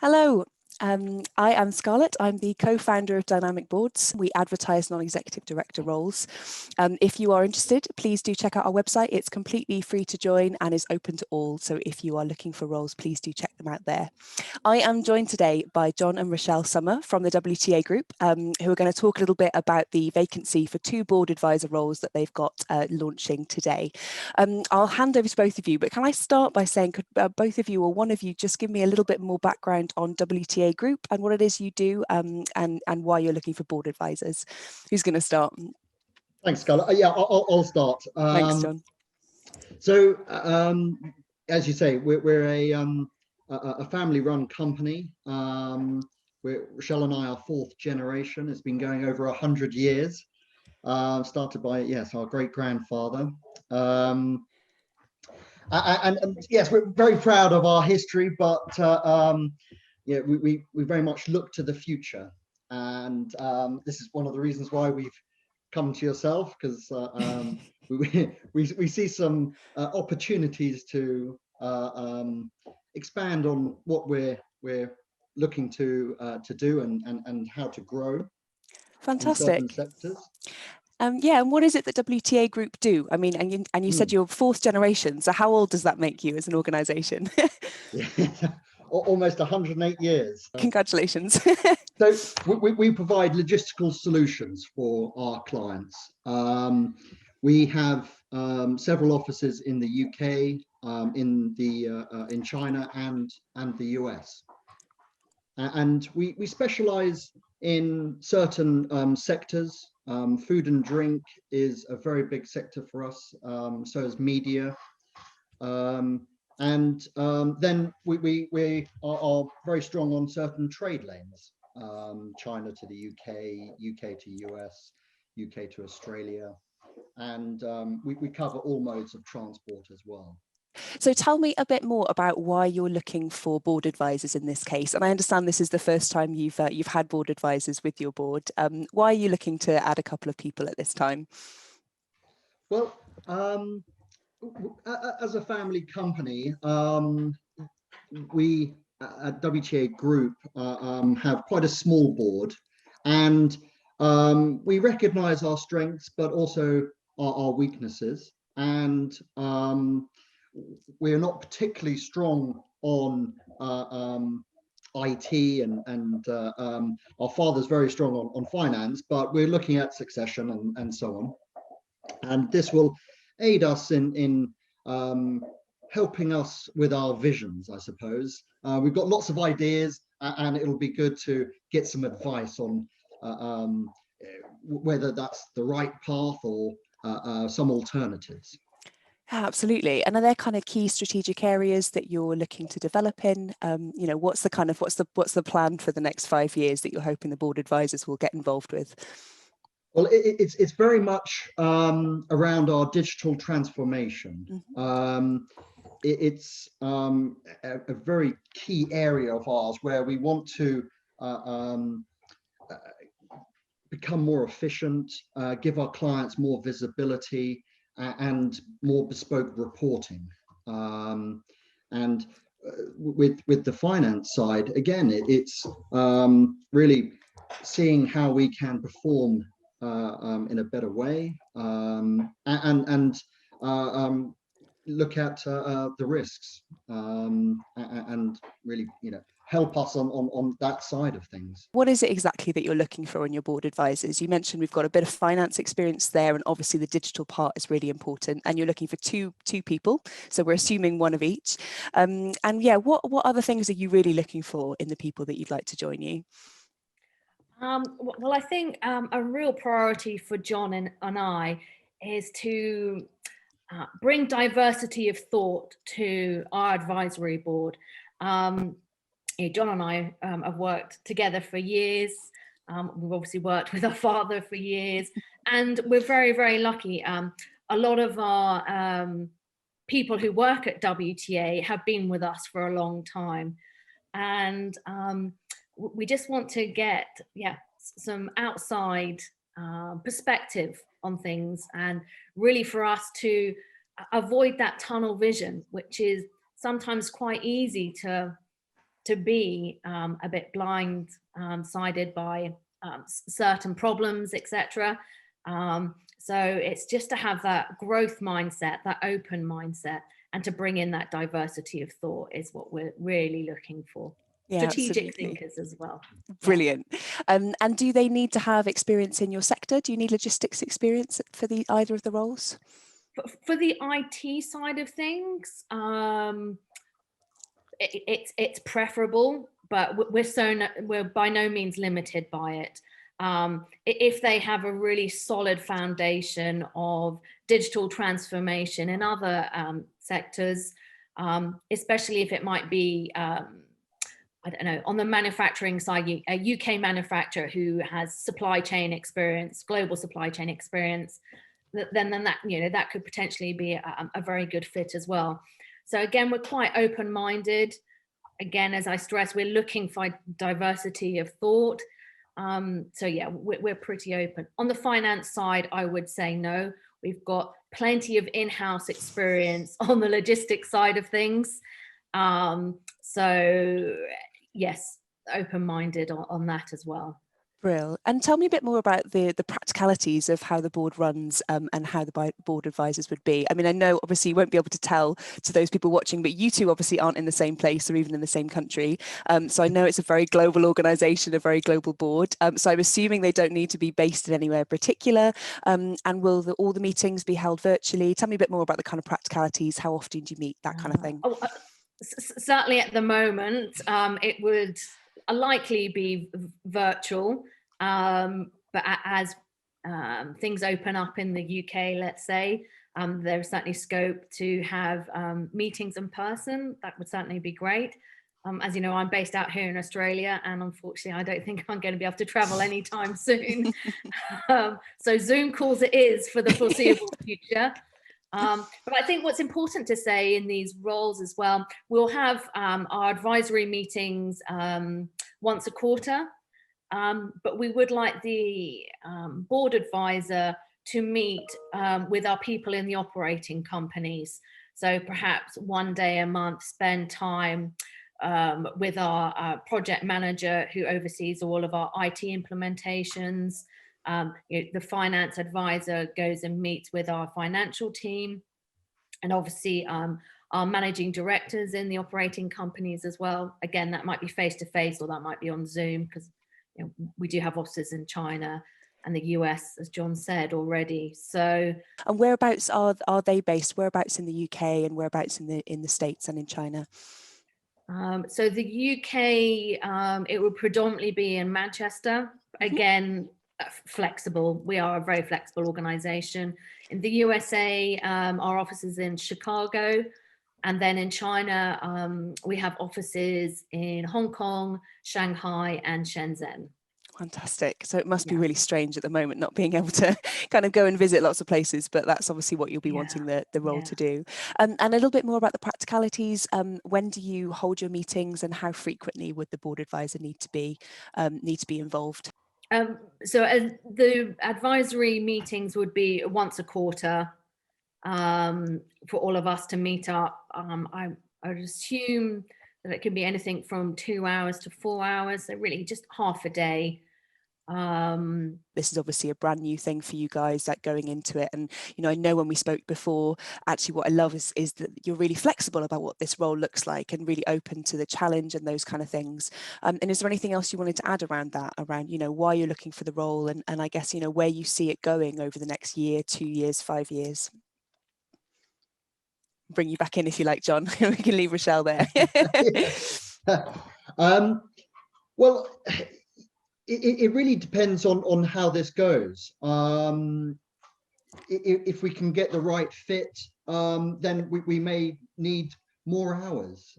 Hello, I am Scarlett. I'm the co-founder of Dynamic Boards. We advertise non-executive director roles. If you are interested, please do check out our website. It's completely free to join and is open to all. So if you are looking for roles, please do check them out there. I am joined today by John and Rochelle Sommer from the WTA Group, who are going to talk a little bit about the vacancy for 2 board advisor roles that they've got launching today. I'll hand over to both of you, but can I start by saying, could both of you or one of you just give me a little bit more background on WTA Group and what it is you do, and why you're looking for board advisors? Who's going to start? Thanks, Scarlett. Yeah, I'll start. Thanks, John. So, as you say, we're a family-run company. Rochelle and I are 4th generation. It's been going over 100 years. Started by, yes, our great-grandfather. And yes, we're very proud of our history, but yeah, we very much look to the future. And this is one of the reasons why we've come to yourself, because we see some opportunities to expand on what we're looking to do and how to grow. Fantastic. In certain sectors. Yeah, and what is it that WTA Group do? I mean, and you said you're 4th generation, so how old does that make you as an organisation? Yeah, almost 108 years. Congratulations. So we provide logistical solutions for our clients. We have several offices in the UK, in China, and the US. And we specialise in certain sectors. Food and drink is a very big sector for us. So is media. And then we are very strong on certain trade lanes. China to the UK, UK to US, UK to Australia. And we cover all modes of transport as well. So tell me a bit more about why you're looking for board advisors in this case. And I understand this is the first time you've had board advisors with your board. Why are you looking to add a couple of people at this time? Well, as a family company, we at WTA Group have quite a small board, and we recognise our strengths, but also our weaknesses. And we're not particularly strong on IT, and our father's very strong on finance, but we're looking at succession and so on. And this will aid us in helping us with our visions, I suppose. We've got lots of ideas, and it'll be good to get some advice on whether that's the right path or some alternatives. Absolutely. And are there kind of key strategic areas that you're looking to develop in? You know, what's the plan for the next 5 years that you're hoping the board advisors will get involved with? Well, it's very much around our digital transformation. Mm-hmm. It's a very key area of ours where we want to become more efficient, give our clients more visibility, and more bespoke reporting. And with the finance side, again, it's really seeing how we can perform in a better way, and look at the risks, and really, help us on that side of things. What is it exactly that you're looking for in your board advisors? You mentioned we've got a bit of finance experience there, and obviously the digital part is really important, and you're looking for two people, so we're assuming one of each. And yeah, what other things are you really looking for in the people that you'd like to join you? Well, I think a real priority for John and I is to bring diversity of thought to our advisory board. John and I have worked together for years. We've obviously worked with our father for years, and we're very, very lucky. A lot of our people who work at WTA have been with us for a long time, and we just want to get some outside perspective on things, and really for us to avoid that tunnel vision, which is sometimes quite easy to to be a bit blind-sided by certain problems, etc. So it's just to have that growth mindset, that open mindset, and to bring in that diversity of thought is what we're really looking for. Yeah, Strategic absolutely. thinkers as well. Brilliant. And do they need to have experience in your sector? Do you need logistics experience for either of the roles? For the IT side of things, it's preferable, but we're by no means limited by it. If they have a really solid foundation of digital transformation in other sectors, especially if it might be, I don't know, on the manufacturing side, a UK manufacturer who has supply chain experience, global supply chain experience, then that, you know, that could potentially be a very good fit as well. So again, we're quite open-minded. Again, as I stress, we're looking for diversity of thought. So yeah, we're pretty open. On the finance side, I would say no. We've got plenty of in-house experience on the logistics side of things. So yes, open-minded on that as well. Brill. And tell me a bit more about the practicalities of how the board runs and how the board advisors would be. I mean, I know obviously you won't be able to tell to those people watching, but you two obviously aren't in the same place or even in the same country. So I know it's a very global organisation, a very global board. So I'm assuming they don't need to be based in anywhere particular. And will all the meetings be held virtually? Tell me a bit more about the kind of practicalities. How often do you meet, that kind of thing? Certainly at the moment, it would likely be virtual, but as things open up in the UK, let's say, there's certainly scope to have meetings in person. That would certainly be great. As you know, I'm based out here in Australia, and unfortunately I don't think I'm going to be able to travel anytime soon. So Zoom calls it is for the foreseeable future. But I think what's important to say in these roles as well, we'll have our advisory meetings once a quarter, but we would like the board advisor to meet with our people in the operating companies. So perhaps one day a month, spend time with our project manager who oversees all of our IT implementations. You know, the finance advisor goes and meets with our financial team, and obviously our managing directors in the operating companies as well. Again, that might be face-to-face or that might be on Zoom, because you know, we do have offices in China and the US, as John said already. So, and whereabouts are they based? Whereabouts in the UK and whereabouts in the States and in China? So the UK, it would predominantly be in Manchester. Again, flexible. We are a very flexible organization. In the USA, our office is in Chicago. And then in China, we have offices in Hong Kong, Shanghai, and Shenzhen. Fantastic. So it must be really strange at the moment not being able to kind of go and visit lots of places, but that's obviously what you'll be wanting the role to do. And a little bit more about the practicalities. When do you hold your meetings, and how frequently would the board advisor need to be involved? So the advisory meetings would be once a quarter for all of us to meet up. I would assume that it could be anything from 2 hours to 4 hours, so really just half a day. This is obviously a brand new thing for you guys, like going into it. And, you know, I know when we spoke before, actually what I love is that you're really flexible about what this role looks like and really open to the challenge and those kind of things. And is there anything else you wanted to add around that, around, you know, why you're looking for the role, and I guess, you know, where you see it going over the next year, 2 years, 5 years? Bring you back in if you like, John. We can leave Rochelle there. Well, it really depends on how this goes. If we can get the right fit, then we may need more hours,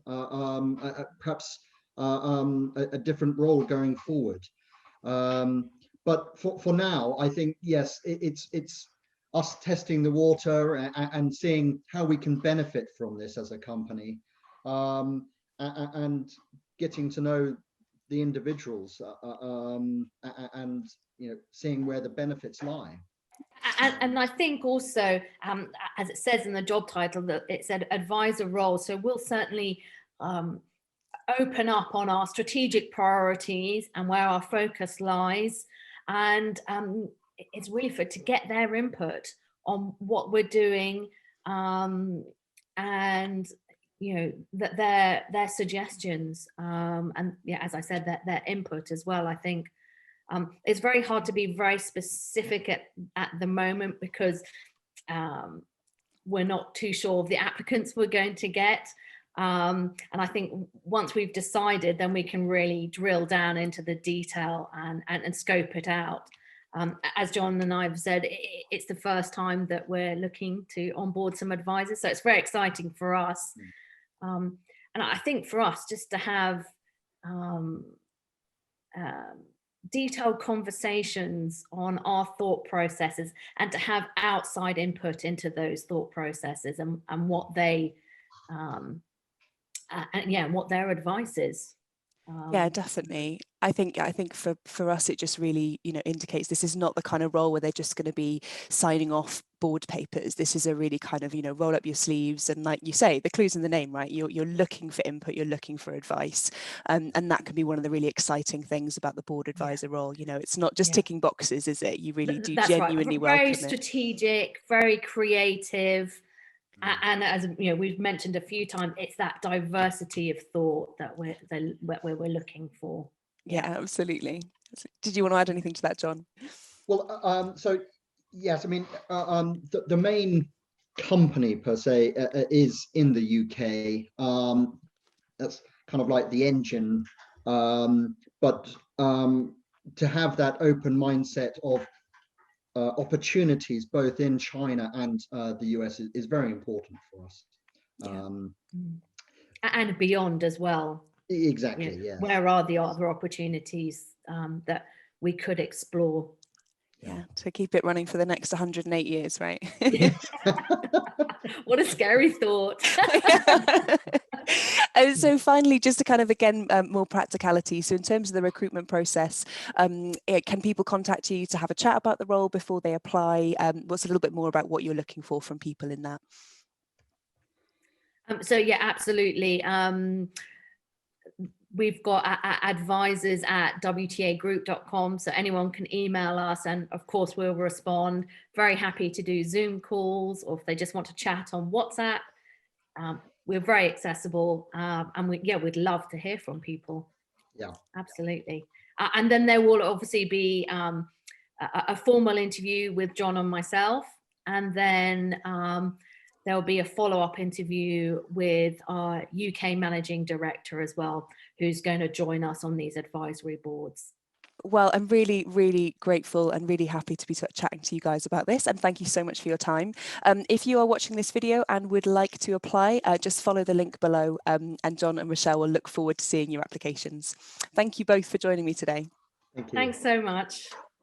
perhaps a different role going forward. But for now, I think, yes, it's us testing the water and seeing how we can benefit from this as a company, and getting to know the individuals, and you know, seeing where the benefits lie. And I think also, as it says in the job title, that it's an advisor role. So we'll certainly open up on our strategic priorities and where our focus lies, and it's really to get their input on what we're doing, and that their suggestions, and yeah, as I said, that their input as well. I think it's very hard to be very specific at the moment, because we're not too sure of the applicants we're going to get. And I think once we've decided, then we can really drill down into the detail and scope it out. As John and I have said, it's the first time that we're looking to onboard some advisors, so it's very exciting for us. And I think for us, just to have detailed conversations on our thought processes, and to have outside input into those thought processes, and what they what their advice is. Yeah, definitely. I think for us, it just really, indicates this is not the kind of role where they're just going to be signing off board papers. This is a really kind of, roll up your sleeves, and like you say, the clue's in the name, right? You're looking for input, you're looking for advice, and that can be one of the really exciting things about the board advisor role. It's not just ticking boxes, is it? You really do genuinely welcome it. Very strategic, very creative. And as we've mentioned a few times, it's that diversity of thought that we're looking for. Yeah, absolutely. Did you want to add anything to that, John? Well, so yes, I mean, the main company per se is in the UK. That's kind of like the engine, but to have that open mindset of opportunities both in China and the US is very important for us. And beyond as well. Exactly, yeah. Where are the other opportunities that we could explore? Yeah, to keep it running for the next 108 years, right? What a scary thought. So finally, just to kind of, again, more practicality. So in terms of the recruitment process, can people contact you to have a chat about the role before they apply? What's a little bit more about what you're looking for from people in that? So yeah, absolutely. We've got advisors at wtagroup.com, so anyone can email us, and of course we'll respond. Very happy to do Zoom calls, or if they just want to chat on WhatsApp. We're very accessible, and we'd love to hear from people. Yeah, absolutely. And then there will obviously be a formal interview with John and myself, and then there'll be a follow-up interview with our UK managing director as well, who's going to join us on these advisory boards. Well, I'm really, really grateful and really happy to be chatting to you guys about this, and thank you so much for your time. If you are watching this video and would like to apply, just follow the link below, and John and Rochelle will look forward to seeing your applications. Thank you both for joining me today. Thank you. Thanks so much.